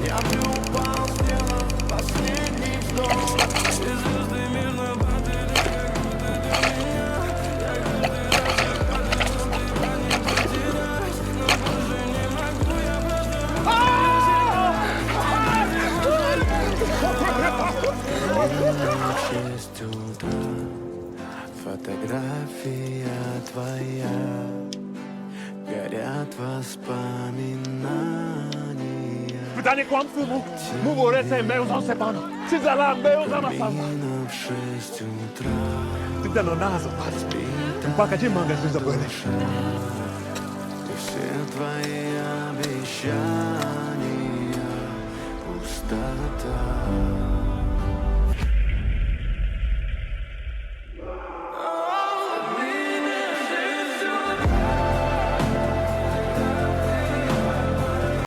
В 6 утра фотография твоя, горят воспоминания. Pytanie kłamstwu mu ręce mełzą se panu. Czy za lam mełzą na sam. Именно в 6 утра Ty ten nazo pas. Пока чем манга ты забыли. и все твои обещания